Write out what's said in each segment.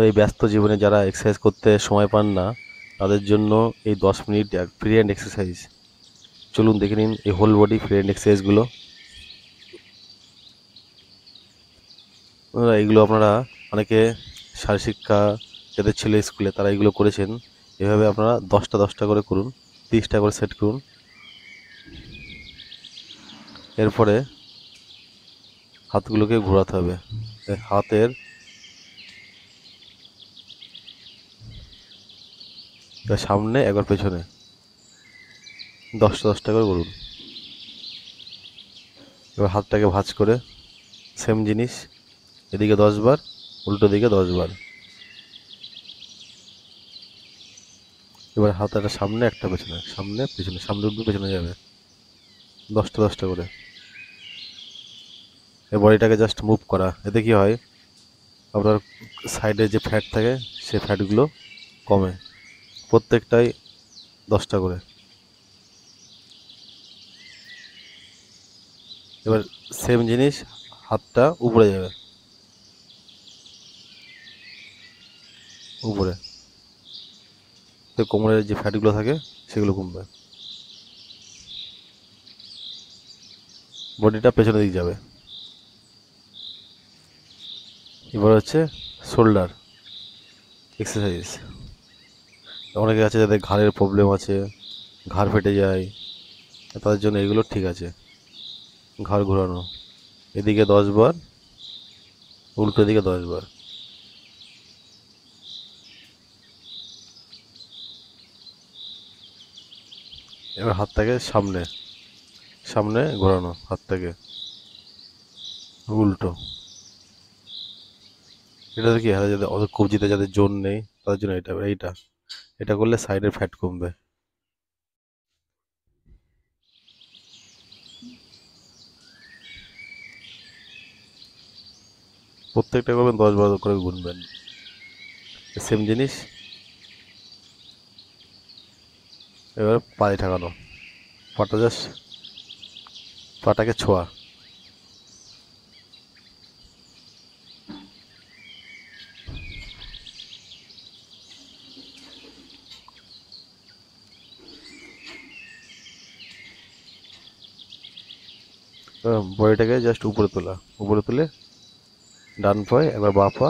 এই ব্যস্ত জীবনে যারা এক্সারসাইজ করতে সময় পান না, তাদের জন্য এই 10 মিনিট ফ্রি হ্যান্ড এক্সারসাইজ। চলুন দেখে নিন এই হোল বডি ফ্রি হ্যান্ড এক্সারসাইজগুলো। এইগুলো আপনারা অনেকে শারীরশিক্ষা যাদের ছিল স্কুলে তারা এগুলো করেছেন। এভাবে আপনারা 10টা করে করুন, 30টা করে সেট করুন। এরপরে হাতগুলোকে ঘোরাতে হবে। হাতের সামনে একবার পেছনে 10টা করে করুন। এবার হাতটাকে ভাঁজ করে সেম জিনিস এদিকে 10 বার, উল্টো দিকে 10 বার। এবার হাত একটা সামনে একটা পেছনে, সামনে পেছনে, সামনে উঠবে পেছনে যাবে, 10টা করে। এই বডিটাকে জাস্ট মুভ করা, এতে কি হয় আপনার সাইডে যে ফ্যাট থাকে সে ফ্যাটগুলো কমে। প্রত্যেকটাই 10টা করে। এবার সেম জিনিস, হাতটা উপরে যাবে, উপরে, তো কোমরের যে ফ্যাটগুলো থাকে সেগুলো কমবে। বডিটা পেছনের দিকে যাবে। এবার হচ্ছে শোল্ডার এক্সারসাইজ। অনেকে আছে যাদের ঘাড়ের প্রবলেম আছে, ঘাড় ফেটে যায়, তাদের জন্য এগুলো ঠিক আছে। ঘাড় ঘোরানো, এদিকে 10 বার, উল্টো দিকে 10 বার। এবার হাতটাকে সামনে সামনে ঘোরানো, হাতটাকে উল্টো। এটাতে কি হয়, যাদের অত কবজিতে যাদের জোর নেই তাদের জন্য এইটা এটা করলে সাইডের ফ্যাট কমবে। প্রত্যেকটা করবেন 10 বার করে গুনবেন। সেম জিনিস। এবার পায়ে ঠেকানো, পাটা জাস্ট, পাটাকে ছোঁয়া। বডিটাকে জাস্ট উপরে তোলা, উপরে তুলে ডান পায়ে একবার বাঁ পা,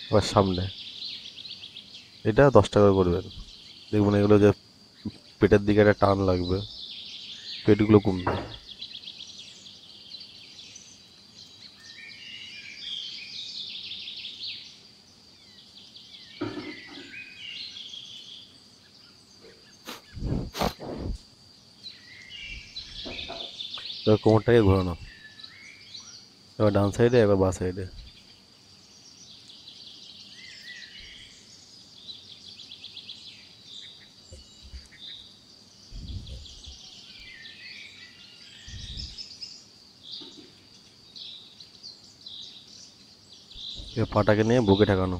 এবার সামনে। এটা 10টা করে করবেন। দেখবেন এগুলো যে পেটের দিকে একটা টান লাগবে, পেটগুলো কমবে। এবার কোমরটাকে ঘোরানো, এবার ডান সাইডে একবার বাঁ সাইডে। এবার পাটাকে নিয়ে বুকে ঠেকানো।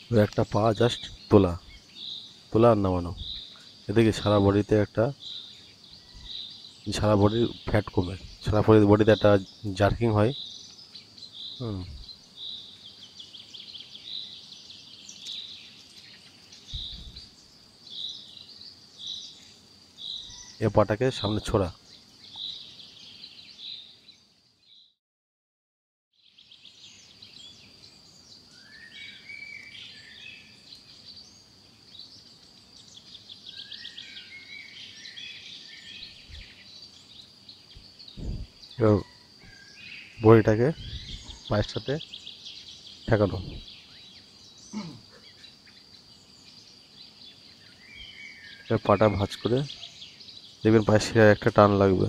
এবার একটা পা জাস্ট তোলা, তোলা আর নামানো। এতে কি সারা বডিতে একটা, সারা বডির ফ্যাট কমে, সারা বডিতে একটা জার্কিং হয়। হুম। এ পাটাকে সামনে ছোড়া। এবার বডিটাকে পায়ের সাথে ঠেকানো। এবার পাটা ভাঁজ করে দেখবেন পায়ের শিরায় একটা টান লাগবে।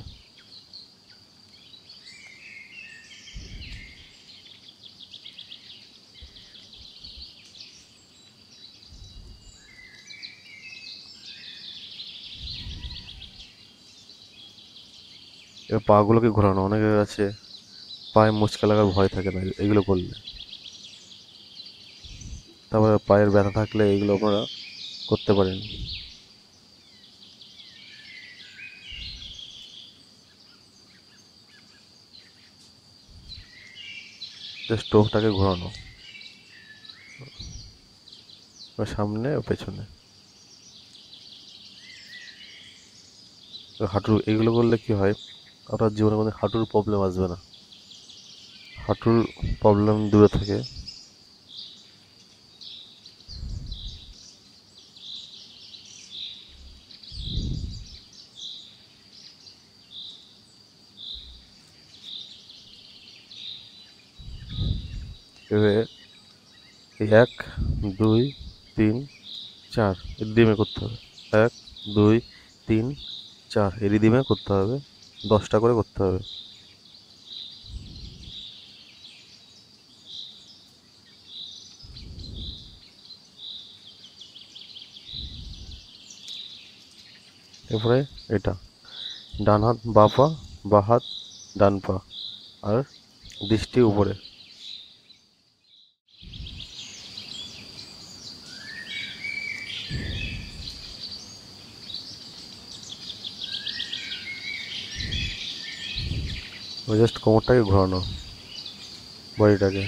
এবার পাগুলোকে ঘোরানো, অনেকের আছে পায়ে মুচকা লাগার ভয় থাকে না এগুলো করলে। তারপরে পায়ের ব্যথা থাকলে এইগুলো আপনারা করতে পারেন। স্টোভটাকে ঘোরানো সামনে ও পেছনে, হাঁটুর এগুলো করলে কি হয়, আপনার জীবনে কোনো হাঁটুর প্রবলেম আসবে না, হাঁটুর প্রবলেম দূরে থাকে। এভাবে 1 2 3 4 এই রিদিমে করতে হবে। 1 2 3 4 এই রিদিমে করতে হবে, 10টা করে করতে হবে। এরপরে এটা ডান হাত বাঁ পা, বাঁ হাত ডান পা, আর দৃষ্টি উপরে। জাস্ট কোমরটাকে ঘোরানো, বডিটাকে।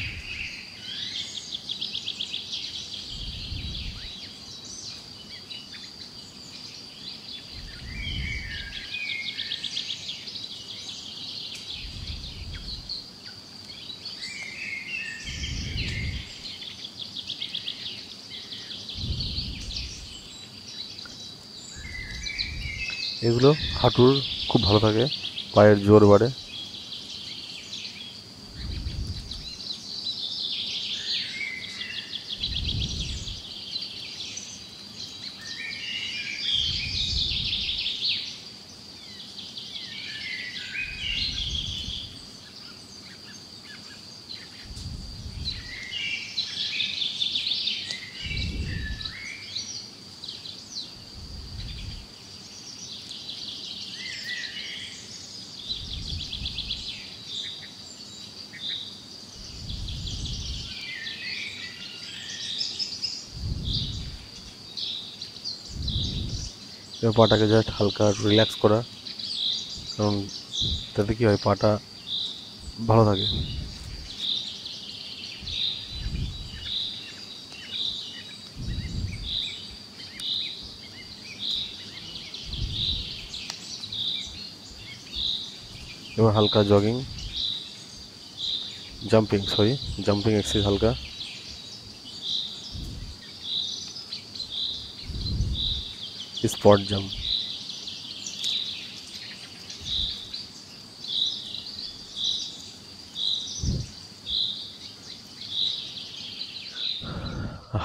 এগুলো হাঁটুর খুব ভালো থাকে, পায়ের জোর বাড়ে। এবার পাটাকে জাস্ট হালকা রিল্যাক্স করা, কারণ তাতে কি হয়, পাটা ভালো থাকে। এবার হালকা জগিং, জাম্পিং এক্সারসাইজ, হালকা স্পট জাম্প।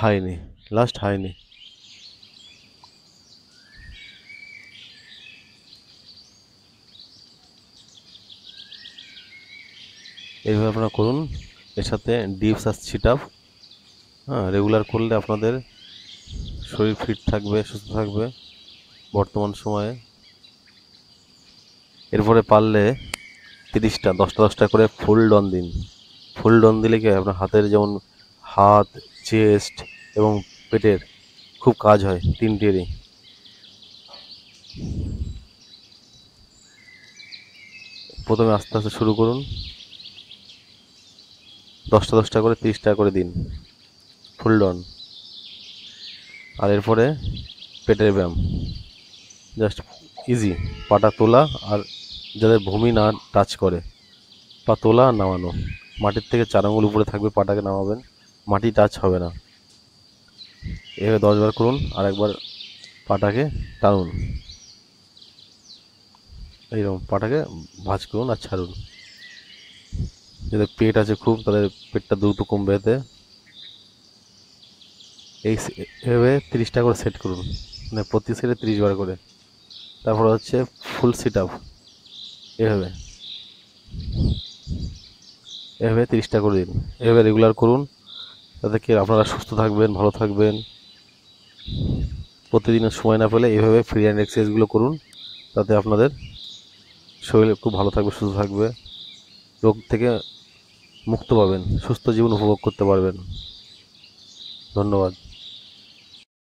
হাই নি, লাস্ট হাই নি। এইভাবে আপনারা করুন, এর সাথে ডিপস আর সিট আপ, হ্যাঁ, রেগুলার করলে আপনাদের শরীর ফিট থাকবে, সুস্থ থাকবে বর্তমান সময়ে। এরপরে পারলে 30টা 10টা করে ফুল ডন দিন। ফুল ডন দিলে কি হয়, আপনার হাতের যেমন হাত, চেস্ট এবং পেটের খুব কাজ হয়, তিনটেরই। প্রথমে আস্তে আস্তে শুরু করুন, 10টা করে 30টা করে দিন ফুল ডন। আর এরপরে পেটের ব্যায়াম, জাস্ট ইজি, পাটা তোলা, আর যাদের ভূমি না টাচ করে, পা তোলা আর নামানো, মাটির থেকে 4 আঙুল উপরে থাকবে, পাটাকে নামাবেন, মাটি টাচ হবে না। এভাবে 10বার করুন, আর একবার পাটাকে টানুন, এইরকম পাটাকে ভাঁজ করুন আর ছাড়ুন। যাদের পেট আছে খুব, তাদের পেটটা দ্রুত কমবে এতে। এইভাবে 30টা করে সেট করুন, মানে প্রতি সেটে 30বার করে। তারপর হচ্ছে ফুল সিট আপ, এভাবে এভাবে 30টা করে দিন। এভাবে রেগুলার করুন, তাতে কি আপনারা সুস্থ থাকবেন, ভালো থাকবেন। প্রতিদিনের সময় না পেলে এইভাবে ফ্রি হ্যান্ড এক্সারসাইজগুলো করুন, তাতে আপনাদের শরীর খুব ভালো থাকবে, সুস্থ থাকবে, রোগ থেকে মুক্ত পাবেন, সুস্থ জীবন উপভোগ করতে পারবেন। ধন্যবাদ।